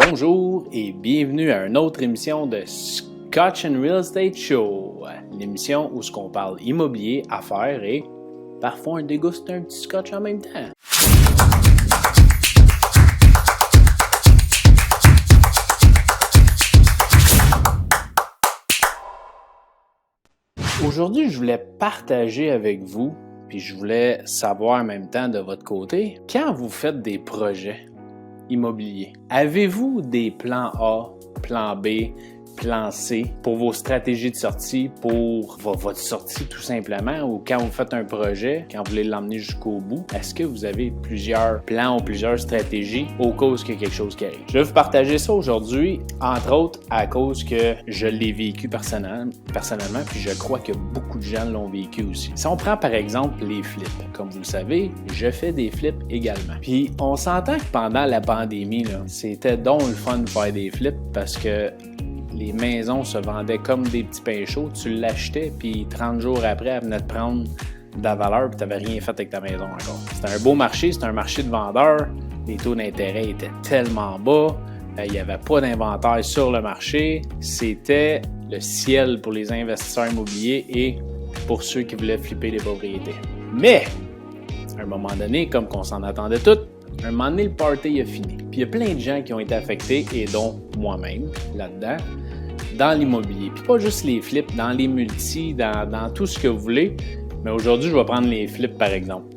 Bonjour et bienvenue à une autre émission de Scotch and Real Estate Show, l'émission où on parle immobilier, affaires et parfois on déguste un petit scotch en même temps. Aujourd'hui, je voulais partager avec vous, puis je voulais savoir en même temps de votre côté, quand vous faites des projets immobiliers, avez-vous des plans A, plan B, plan C pour vos stratégies de sortie, pour votre sortie tout simplement, ou quand vous faites un projet, quand vous voulez l'emmener jusqu'au bout, est-ce que vous avez plusieurs plans ou plusieurs stratégies au cause qu'il y a quelque chose qui arrive? Je vais vous partager ça aujourd'hui, entre autres à cause que je l'ai vécu personnellement, puis je crois que beaucoup de gens l'ont vécu aussi. Si on prend par exemple les flips, comme vous le savez, je fais des flips également. Puis on s'entend que pendant la pandémie, là, c'était donc le fun de faire des flips parce que les maisons se vendaient comme des petits pains chauds. Tu l'achetais, puis 30 jours après, elle venait de prendre de la valeur, puis tu n'avais rien fait avec ta maison encore. C'était un beau marché, c'était un marché de vendeurs. Les taux d'intérêt étaient tellement bas. Il n'y avait pas d'inventaire sur le marché. C'était le ciel pour les investisseurs immobiliers et pour ceux qui voulaient flipper des propriétés. Mais, à un moment donné, comme qu'on s'en attendait tous, à un moment donné, le party a fini. Puis il y a plein de gens qui ont été affectés, et dont moi-même, là-dedans, dans l'immobilier. Puis pas juste les flips, dans les multis, dans tout ce que vous voulez. Mais aujourd'hui, je vais prendre les flips par exemple.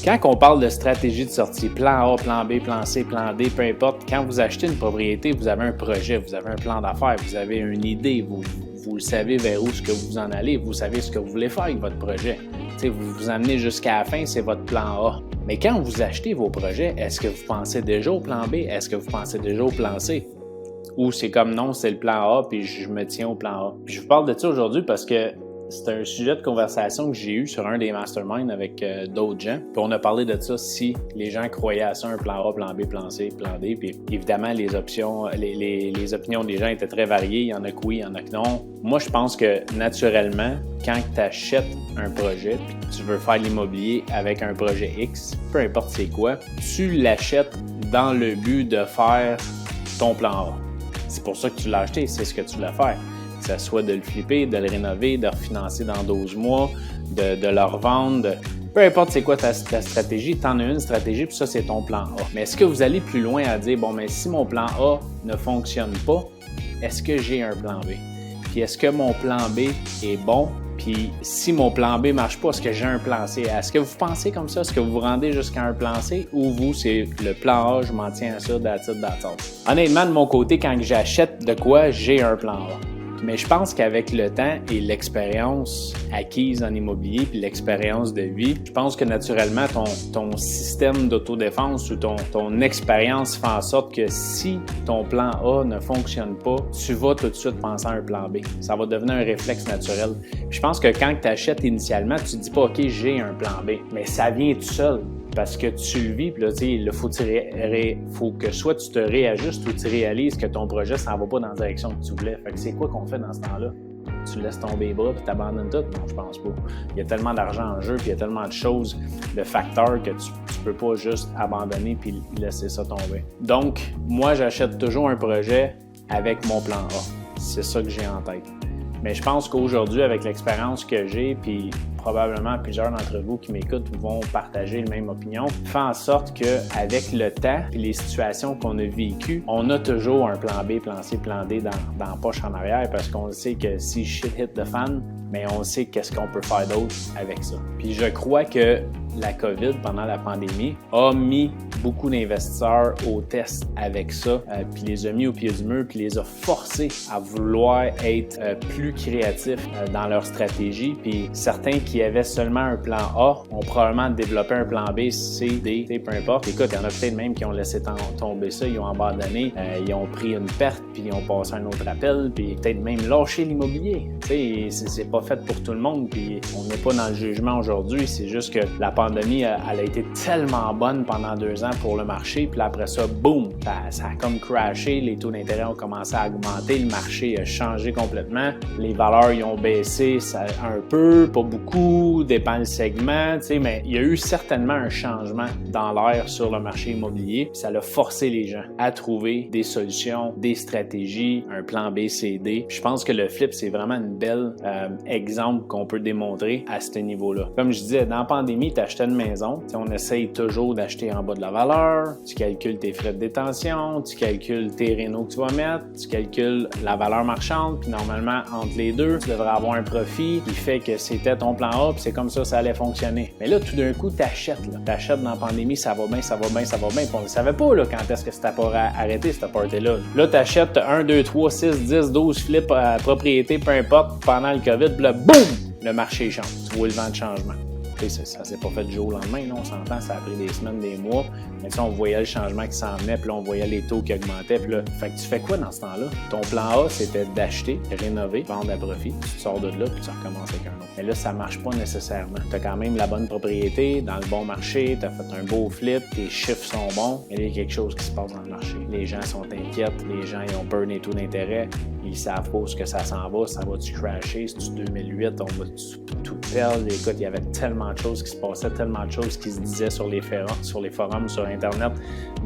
Quand on parle de stratégie de sortie, plan A, plan B, plan C, plan D, peu importe, quand vous achetez une propriété, vous avez un projet, vous avez un plan d'affaires, vous avez une idée, vous savez vers où est-ce que vous en allez, vous savez ce que vous voulez faire avec votre projet. T'sais, vous vous amenez jusqu'à la fin, c'est votre plan A. Mais quand vous achetez vos projets, est-ce que vous pensez déjà au plan B? Est-ce que vous pensez déjà au plan C? Ou c'est comme non, c'est le plan A, puis je me tiens au plan A. Puis je vous parle de ça aujourd'hui parce que c'est un sujet de conversation que j'ai eu sur un des masterminds avec d'autres gens. Puis on a parlé de ça si les gens croyaient à ça, un plan A, plan B, plan C, plan D. Puis évidemment, les options, les opinions des gens étaient très variées. Il y en a que oui, il y en a que non. Moi, je pense que naturellement, quand tu achètes un projet puis que tu veux faire l'immobilier avec un projet X, peu importe c'est quoi, tu l'achètes dans le but de faire ton plan A. C'est pour ça que tu l'as acheté, c'est ce que tu voulais faire. Que ce soit de le flipper, de le rénover, de refinancer dans 12 mois, de le revendre. Peu importe c'est quoi ta stratégie, tu en as une stratégie, puis ça, c'est ton plan A. Mais est-ce que vous allez plus loin à dire, bon, mais si mon plan A ne fonctionne pas, est-ce que j'ai un plan B? Puis est-ce que mon plan B est bon? Puis si mon plan B ne marche pas, est-ce que j'ai un plan C? Est-ce que vous pensez comme ça? Est-ce que vous vous rendez jusqu'à un plan C? Ou vous, c'est le plan A, je m'en tiens à ça, that's it. Honnêtement, de mon côté, quand j'achète de quoi, j'ai un plan A. Mais je pense qu'avec le temps et l'expérience acquise en immobilier puis l'expérience de vie, je pense que naturellement, ton système d'autodéfense ou ton expérience fait en sorte que si ton plan A ne fonctionne pas, tu vas tout de suite penser à un plan B. Ça va devenir un réflexe naturel. Puis je pense que quand tu achètes initialement, tu te dis pas « OK, j'ai un plan B », mais ça vient tout seul. Parce que tu le vis, puis là, il faut que soit tu te réajustes ou tu réalises que ton projet s'en va pas dans la direction que tu voulais. Fait que c'est quoi qu'on fait dans ce temps-là? Tu laisses tomber les bras puis t'abandonnes tout? Non, je pense pas. Il y a tellement d'argent en jeu puis il y a tellement de choses, de facteurs que tu peux pas juste abandonner puis laisser ça tomber. Donc, moi, j'achète toujours un projet avec mon plan A. C'est ça que j'ai en tête. Mais je pense qu'aujourd'hui, avec l'expérience que j'ai, puis probablement plusieurs d'entre vous qui m'écoutent vont partager la même opinion, fait en sorte qu'avec le temps et les situations qu'on a vécues, on a toujours un plan B, plan C, plan D dans la poche en arrière parce qu'on sait que si shit hit the fan, mais on sait qu'est-ce qu'on peut faire d'autre avec ça. Puis je crois que la COVID, pendant la pandémie, a mis beaucoup d'investisseurs au test avec ça, puis les a mis au pied du mur, puis les a forcés à vouloir être plus créatifs dans leur stratégie. Puis certains qui avaient seulement un plan A ont probablement développé un plan B, C, D, peu importe. Écoute, il y en a peut-être même qui ont laissé tomber ça, ils ont abandonné, ils ont pris une perte, puis ils ont passé un autre appel, puis peut-être même lâché l'immobilier. Tu sais, c'est pas fait pour tout le monde, puis on n'est pas dans le jugement aujourd'hui, c'est juste que la pandémie, elle a été tellement bonne pendant 2 ans pour le marché, puis là, après ça, boum, ça a comme crashé, les taux d'intérêt ont commencé à augmenter, le marché a changé complètement, les valeurs ils ont baissé un peu, pas beaucoup, dépend le segment, mais il y a eu certainement un changement dans l'air sur le marché immobilier, puis ça a forcé les gens à trouver des solutions, des stratégies, un plan B, C, D. Puis je pense que le flip, c'est vraiment une belle exemple qu'on peut démontrer à ce niveau-là. Comme je disais, dans la pandémie, tu achetais une maison, on essaye toujours d'acheter en bas de la valeur, tu calcules tes frais de détention, tu calcules tes rénaux que tu vas mettre, tu calcules la valeur marchande, puis normalement, entre les deux, tu devrais avoir un profit qui fait que c'était ton plan A, puis c'est comme ça allait fonctionner. Mais là, tout d'un coup, tu achètes dans la pandémie, ça va bien, ça va bien, ça va bien, puis on ne savait pas là, quand est-ce que c'était pas arrêté, cette party-là. Là, tu achètes 1, 2, 3, 6, 10, 12 flips à propriété, peu importe, pendant le COVID, puis là, boum! Le marché change. Tu vois le vent de changement. Ça s'est pas fait du jour au lendemain, là, on s'entend, ça a pris des semaines, des mois. Mais on voyait le changement qui s'en venait, puis là, on voyait les taux qui augmentaient. Puis là, fait que tu fais quoi dans ce temps-là? Ton plan A, c'était d'acheter, rénover, vendre à profit. Tu sors de là, puis tu recommences avec un autre. Mais là, ça marche pas nécessairement. Tu as quand même la bonne propriété, dans le bon marché, tu as fait un beau flip, tes chiffres sont bons, mais il y a quelque chose qui se passe dans le marché. Les gens sont inquiets, les gens ils ont peur des taux d'intérêt, ils savent pas où ce que ça s'en va, ça va-tu crasher, c'est-tu 2008, on va tout perdre. Écoute, il y avait tellement de choses qui se passaient, tellement de choses qui se disaient sur les forums, sur Internet,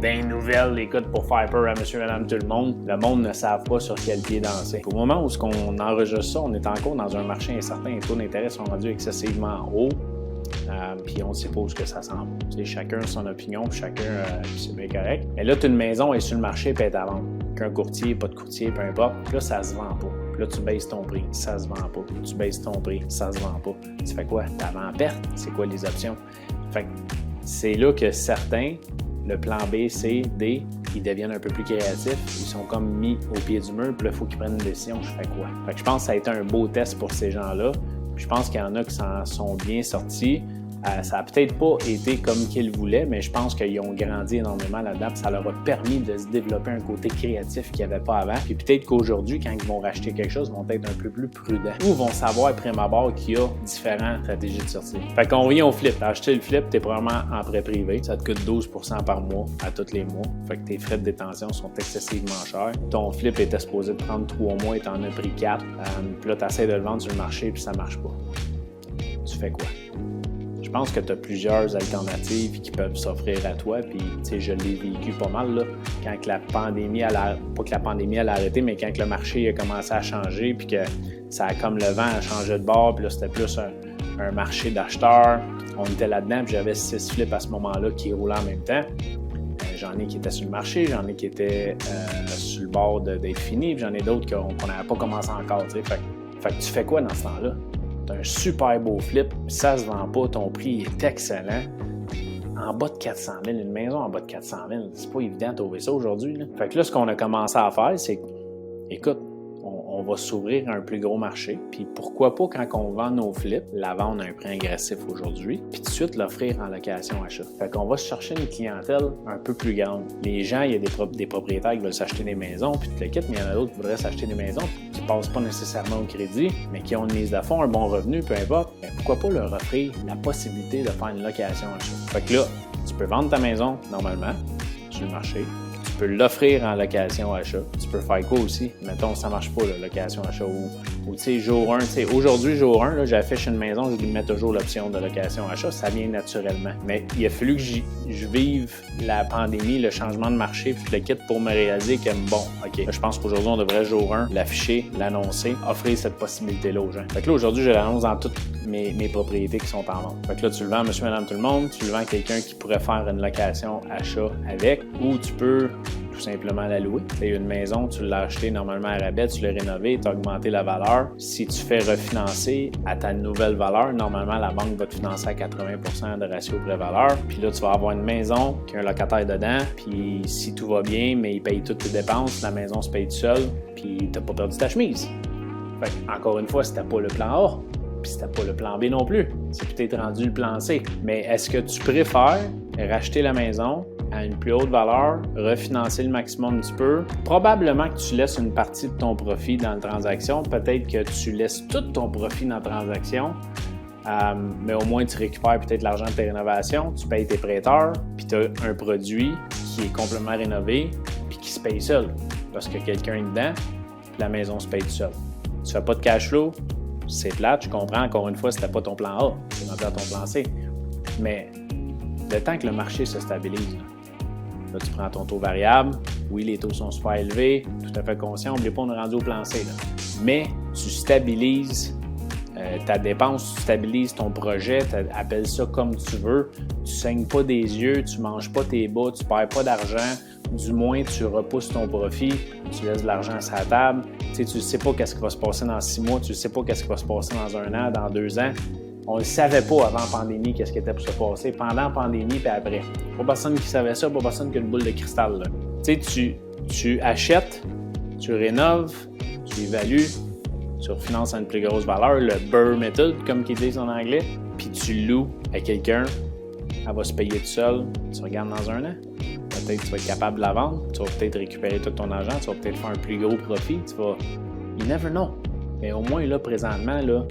des nouvelles, écoute, pour faire peur à monsieur, madame, tout le monde ne savent pas sur quel pied danser. Au moment où on enregistre ça, on est encore dans un marché incertain, les taux d'intérêt sont rendus excessivement hauts. Puis on ne sait pas où ça s'en va. Chacun a son opinion, chacun, c'est bien correct. Mais là, tu as une maison, elle est sur le marché, puis elle est à vendre. Qu'un courtier, pas de courtier, peu importe. Puis là, ça se vend pas. Puis là, tu baisses ton prix, ça se vend pas. Tu baisses ton prix, ça se vend pas. Tu fais quoi? Tu vends en perte. C'est quoi les options? Fait que c'est là que certains, le plan B, C, D, ils deviennent un peu plus créatifs. Ils sont comme mis au pied du mur, puis là, il faut qu'ils prennent une décision. Je fais quoi? Fait que je pense que ça a été un beau test pour ces gens-là. Je pense qu'il y en a qui s'en sont bien sortis. Ça n'a peut-être pas été comme qu'ils voulaient, mais je pense qu'ils ont grandi énormément là-dedans. Ça leur a permis de se développer un côté créatif qu'ils n'avaient pas avant. Puis peut-être qu'aujourd'hui, quand ils vont racheter quelque chose, ils vont être un peu plus prudents. Ou vont savoir prime abord qu'il y a différentes stratégies de sortie. Fait qu'on revient au flip. Acheter le flip, tu es probablement en prêt privé. Ça te coûte 12% par mois à tous les mois. Fait que tes frais de détention sont excessivement chers. Ton flip était supposé de prendre 3 mois et tu en as pris 4. Puis là, tu essaies de le vendre sur le marché puis ça marche pas. Tu fais quoi? Je pense que tu as plusieurs alternatives qui peuvent s'offrir à toi. Puis, tu sais, je l'ai vécu pas mal, là, quand la pandémie, pas que la pandémie a arrêté, mais quand le marché a commencé à changer, puis que ça a comme le vent a changé de bord, puis là, c'était plus un marché d'acheteurs. On était là-dedans, puis j'avais 6 flips à ce moment-là qui roulaient en même temps. J'en ai qui étaient sur le marché, j'en ai qui étaient sur le bord d'être finis, puis j'en ai d'autres qu'on n'avait pas commencé encore. Fait que tu fais quoi dans ce temps-là? Tu as un super beau flip, ça se vend pas, ton prix est excellent. En bas de 400 000, une maison en bas de 400 000, c'est pas évident de trouver ça aujourd'hui. Là. Fait que là, ce qu'on a commencé à faire, c'est écoute, on va s'ouvrir à un plus gros marché. Puis pourquoi pas, quand on vend nos flips, la vendre à un prix agressif aujourd'hui, puis tout de suite l'offrir en location-achat. Fait qu'on va se chercher une clientèle un peu plus grande. Les gens, il y a des propriétaires qui veulent s'acheter des maisons, puis tu le quittes, mais il y en a d'autres qui voudraient s'acheter des maisons, qui ne passent pas nécessairement au crédit, mais qui ont une mise de fonds, un bon revenu, peu importe. Mais pourquoi pas leur offrir la possibilité de faire une location-achat? Fait que là, tu peux vendre ta maison normalement sur le marché. Tu peux l'offrir en location-achat. Tu peux faire quoi aussi? Mettons, ça marche pas, la location-achat. Ou tu sais, jour 1, aujourd'hui, jour 1, là, j'affiche une maison, je lui mets toujours l'option de location-achat. Ça vient naturellement. Mais il a fallu que je vive la pandémie, le changement de marché, puis le quitte pour me réaliser que, bon, OK, je pense qu'aujourd'hui, on devrait, jour 1, l'afficher, l'annoncer, offrir cette possibilité-là aux gens. Fait que là, aujourd'hui, je l'annonce dans toutes mes propriétés qui sont en vente. Fait que là, tu le vends à monsieur, madame, tout le monde. Tu le vends à quelqu'un qui pourrait faire une location-achat avec, ou tu peux tout simplement la louer. Tu as une maison, tu l'as achetée normalement à rabais, tu l'as rénovée, tu as augmenté la valeur. Si tu fais refinancer à ta nouvelle valeur, normalement, la banque va te financer à 80% de ratio prêt-valeur. Puis là, tu vas avoir une maison qui a un locataire dedans, puis si tout va bien, mais il paye toutes tes dépenses, la maison se paye tout seul, puis tu n'as pas perdu ta chemise. Fait que, encore une fois, c'était pas le plan A, puis c'était pas le plan B non plus. C'est peut-être rendu le plan C. Mais est-ce que tu préfères racheter la maison à une plus haute valeur, refinancer le maximum un petit peu? Probablement que tu laisses une partie de ton profit dans la transaction. Peut-être que tu laisses tout ton profit dans la transaction. mais au moins tu récupères peut-être l'argent de tes rénovations, tu payes tes prêteurs, puis tu as un produit qui est complètement rénové, puis qui se paye seul, parce que quelqu'un est dedans, puis la maison se paye tout seul. Tu fais pas de cash flow, c'est plate, je comprends, encore une fois, c'était pas ton plan A, c'est rendu à ton plan C. Mais le temps que le marché se stabilise, là, tu prends ton taux variable, oui, les taux sont super élevés, tout à fait conscient, n'oublie pas, on est rendu au plan C. Là. Mais tu stabilises ta dépense, tu stabilises ton projet, appelle ça comme tu veux, tu saignes pas des yeux, tu manges pas tes bas, tu perds pas d'argent, du moins tu repousses ton profit, tu laisses de l'argent sur la table, tu sais pas qu'est-ce qui va se passer dans 6 mois, tu sais pas qu'est-ce qui va se passer dans 1 an, dans 2 ans. On ne savait pas avant la pandémie qu'est-ce qui était pour se passer, pendant la pandémie puis après. Pas personne qui savait ça, pas personne qui a une boule de cristal. Tu sais, tu achètes, tu rénoves, tu évalues, tu refinances à une plus grosse valeur, le BRRRR method, comme qu'ils disent en anglais, puis tu loues à quelqu'un, elle va se payer tout seul, tu regardes dans 1 an. Peut-être que tu vas être capable de la vendre, tu vas peut-être récupérer tout ton argent, tu vas peut-être faire un plus gros profit, you never know. Mais au moins, là, présentement, là,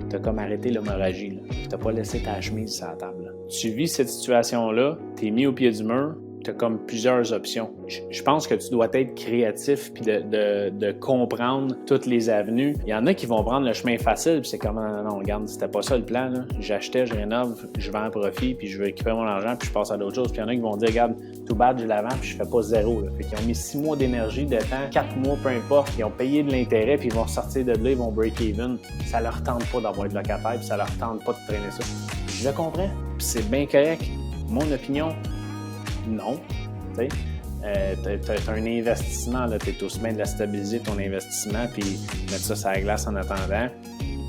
tu as comme arrêté l'hémorragie. Tu n'as pas laissé ta chemise sur la table. Là. Tu vis cette situation-là, tu es mis au pied du mur, tu as comme plusieurs options. Je pense que tu dois être créatif puis de comprendre toutes les avenues. Il y en a qui vont prendre le chemin facile puis c'est comme non, regarde, c'était pas ça le plan. Là. J'achetais, je rénove, je vends un profit puis je veux récupérer mon argent puis je passe à d'autres choses. Puis il y en a qui vont dire, regarde, tout bad, je la vends puis je fais pas zéro. Là. Fait qu'ils ont mis 6 mois d'énergie, de temps, 4 mois, peu importe. Ils ont payé de l'intérêt puis ils vont sortir de là, ils vont break even. Ça leur tente pas d'avoir de locataire puis ça leur tente pas de traîner ça. Je le comprends puis c'est bien correct. Mon opinion, non. Tu as un investissement, tu es aussi bien de la stabiliser ton investissement puis mettre ça sur la glace en attendant.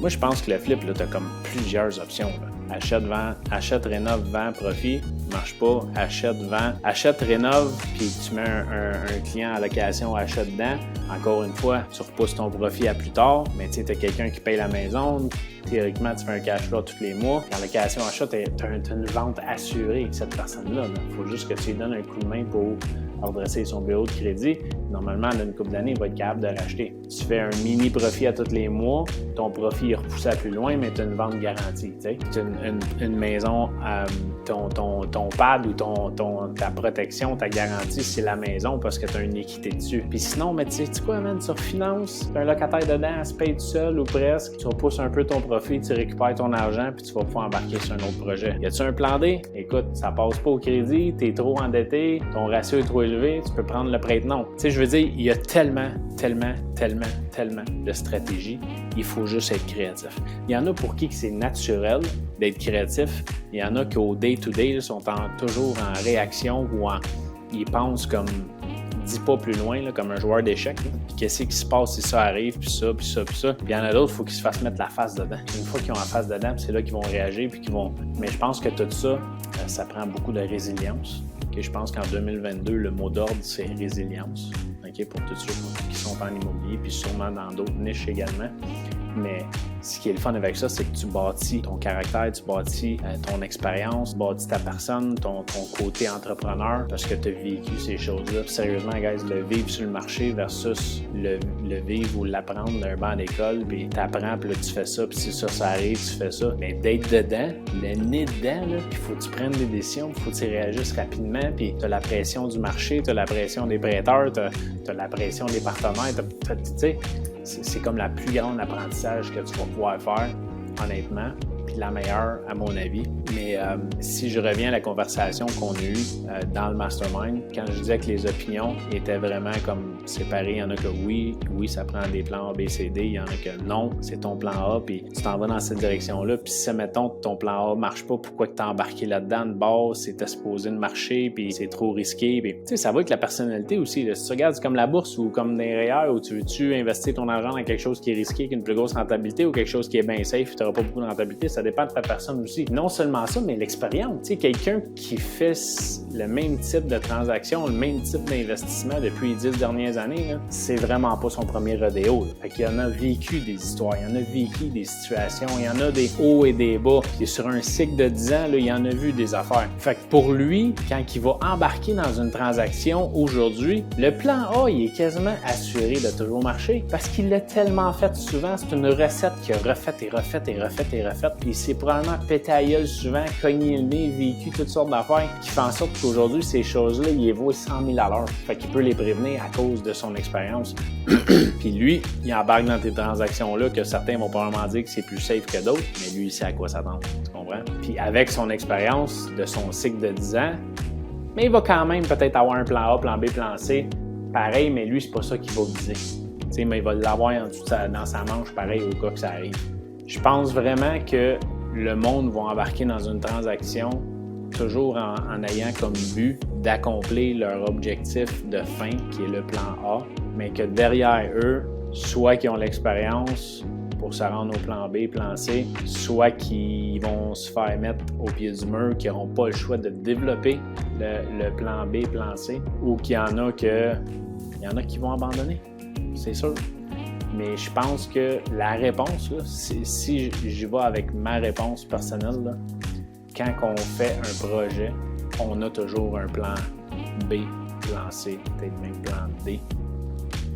Moi, je pense que le flip, tu as comme plusieurs options. Là. Achète, vend, achète, rénove, vend, profit. Marche pas. Achète, vend. Achète, rénove, puis tu mets un client à location, achète dedans. Encore une fois, tu repousses ton profit à plus tard, mais tu as quelqu'un qui paye la maison. Théoriquement, tu fais un cash flow tous les mois. En location achat, tu as une vente assurée avec cette personne-là. Il faut juste que tu lui donnes un coup de main pour redresser son bureau de crédit. Normalement, dans une couple d'années, il va être capable de racheter. Tu fais un mini profit à tous les mois, ton profit est repoussé à plus loin, mais tu as une vente garantie. Tu as une maison, ton pad ou ta protection, ta garantie, c'est la maison parce que tu as une équité dessus. Puis sinon, mais tu sais quoi, man, tu refinances, tu as un locataire dedans, elle se paye tout seul ou presque, tu repousses un peu ton profit, tu récupères ton argent, puis tu vas pouvoir embarquer sur un autre projet. Y a-tu un plan D? Écoute, ça passe pas au crédit, tu es trop endetté, ton ratio est trop élevé, tu peux prendre le prête-nom. Tu sais, je veux dire, il y a tellement de stratégies. Il faut juste être créatif. Il y en a pour qui c'est naturel d'être créatif. Il y en a qui au day-to-day sont toujours en réaction ou ils pensent comme 10 pas plus loin, là, comme un joueur d'échecs. Puis qu'est-ce qui se passe si ça arrive, puis ça, puis ça, puis ça. Puis il y en a d'autres, il faut qu'ils se fassent mettre la face dedans. Une fois qu'ils ont la face dedans, c'est là qu'ils vont réagir, puis qu'ils vont... Mais je pense que tout ça, ça prend beaucoup de résilience. Okay, je pense qu'en 2022, le mot d'ordre, c'est résilience. Okay, pour tous ceux qui sont en immobilier, puis sûrement dans d'autres niches également. Mais ce qui est le fun avec ça, c'est que tu bâtis ton caractère, tu bâtis ton expérience, tu bâtis ta personne, ton côté entrepreneur, parce que tu as vécu ces choses-là. Puis sérieusement, guys, le vivre sur le marché versus le vivre ou l'apprendre d'un banc d'école, puis tu apprends, puis là, tu fais ça, puis si ça arrive, tu fais ça. Mais d'être dedans, le nez dedans, puis il faut que tu prennes des décisions, il faut que tu réagisses rapidement, puis tu as la pression du marché, tu as la pression des prêteurs, tu as la pression des partenaires, tu sais. C'est comme la plus grande apprentissage que tu vas pouvoir faire, honnêtement, puis la meilleure, à mon avis. Mais si je reviens à la conversation qu'on a eue dans le mastermind, quand je disais que les opinions étaient vraiment comme séparées, il y en a que oui, ça prend des plans A, B, C, D, il y en a que non, c'est ton plan A, puis tu t'en vas dans cette direction-là, puis si, mettons, ton plan A marche pas, pourquoi tu t'es embarqué là-dedans de base, c'était supposé de marcher, puis c'est trop risqué, puis tu sais, ça va avec la personnalité aussi, là. Si tu regardes, c'est comme la bourse ou comme des REER, où tu veux-tu investir ton argent dans quelque chose qui est risqué, qui a une plus grosse rentabilité, ou quelque chose qui est bien safe, tu n'auras pas beaucoup de rentabilité, ça dépend de ta personne aussi. Non seulement ça, mais l'expérience. Tu sais, quelqu'un qui fait le même type de transaction, le même type d'investissement depuis les 10 dernières années, là, c'est vraiment pas son premier rodéo. Là. Fait qu'il en a vécu des histoires, il en a vécu des situations, il y en a des hauts et des bas. Puis sur un cycle de 10 ans, là, il en a vu des affaires. Fait que pour lui, quand il va embarquer dans une transaction aujourd'hui, le plan A, il est quasiment assuré de toujours marcher parce qu'il l'a tellement fait souvent. C'est une recette qu'il a refaite et refaite et refaite et refaite. Puis puis c'est probablement pété à gueule souvent, cogné le nez, vécu toutes sortes d'affaires qui font en sorte qu'aujourd'hui, ces choses-là, il les voit 100 000 à l'heure. Fait qu'il peut les prévenir à cause de son expérience. Puis lui, il embarque dans tes transactions-là que certains vont probablement dire que c'est plus safe que d'autres, mais lui, il sait à quoi s'attendre. Tu comprends? Puis avec son expérience de son cycle de 10 ans, mais il va quand même peut-être avoir un plan A, plan B, plan C. Pareil, mais lui, c'est pas ça qu'il va viser. T'sais, mais il va l'avoir en dessous dans sa manche, pareil, au cas que ça arrive. Je pense vraiment que le monde va embarquer dans une transaction toujours en ayant comme but d'accomplir leur objectif de fin, qui est le plan A, mais que derrière eux, soit qu'ils ont l'expérience pour se rendre au plan B, plan C, soit qu'ils vont se faire mettre au pied du mur, qu'ils n'auront pas le choix de développer le plan B, plan C, ou qu'il y en a qui vont abandonner, c'est sûr. Mais je pense que la réponse, là, si j'y vais avec ma réponse personnelle, là, quand on fait un projet, on a toujours un plan B, plan C, peut-être même plan D.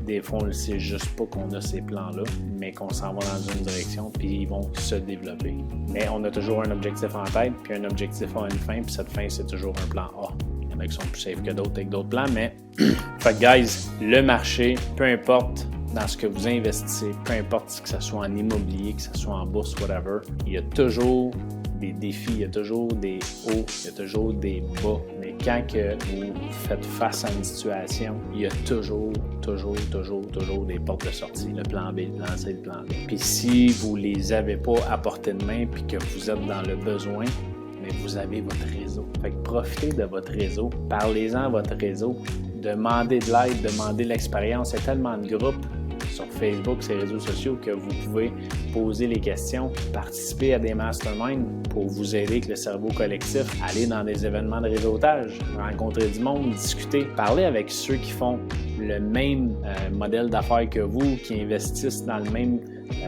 Des fois, on ne sait juste pas qu'on a ces plans-là, mais qu'on s'en va dans une direction, puis ils vont se développer. Mais on a toujours un objectif en tête, puis un objectif a une fin, puis cette fin, c'est toujours un plan A. Il y en a qui sont plus safe que d'autres avec d'autres plans, mais... Fait que, guys, le marché, peu importe dans ce que vous investissez, peu importe que ce soit en immobilier, que ce soit en bourse, whatever, il y a toujours des défis, il y a toujours des hauts, il y a toujours des bas. Mais quand que vous faites face à une situation, il y a toujours des portes de sortie. Le plan B, le plan C, le plan D. Puis si vous les avez pas à portée de main puis que vous êtes dans le besoin, mais vous avez votre réseau. Fait que profitez de votre réseau, parlez-en à votre réseau, demandez de l'aide, demandez l'expérience. Il y a tellement de groupes sur Facebook, ces réseaux sociaux, que vous pouvez poser les questions, participer à des masterminds pour vous aider avec le cerveau collectif, aller dans des événements de réseautage, rencontrer du monde, discuter, parler avec ceux qui font le même modèle d'affaires que vous, qui investissent dans le même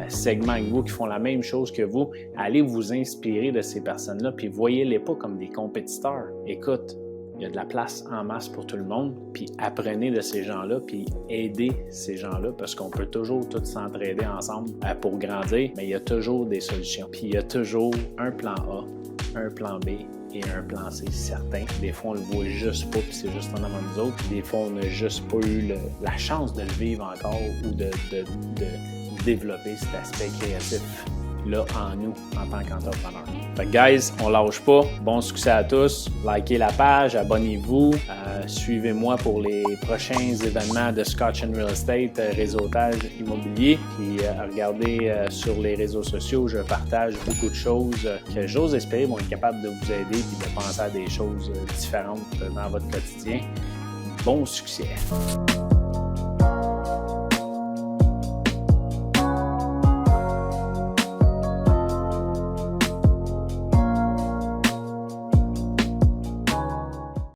segment que vous, qui font la même chose que vous. Allez vous inspirer de ces personnes-là, puis voyez-les pas comme des compétiteurs. Écoute, il y a de la place en masse pour tout le monde, puis apprenez de ces gens-là, puis aidez ces gens-là, parce qu'on peut toujours tous s'entraider ensemble pour grandir, mais il y a toujours des solutions. Puis il y a toujours un plan A, un plan B et un plan C certain. Des fois, on le voit juste pas, puis c'est juste en avant de nous autres. Des fois, on n'a juste pas eu la chance de le vivre encore ou de développer cet aspect créatif là en nous en tant qu'entrepreneur. Fait que guys, on lâche pas. Bon succès à tous. Likez la page, abonnez-vous. Suivez-moi pour les prochains événements de Scotch & Real Estate, réseautage immobilier. Puis regardez sur les réseaux sociaux, je partage beaucoup de choses que j'ose espérer vont être capables de vous aider et de penser à des choses différentes dans votre quotidien. Bon succès!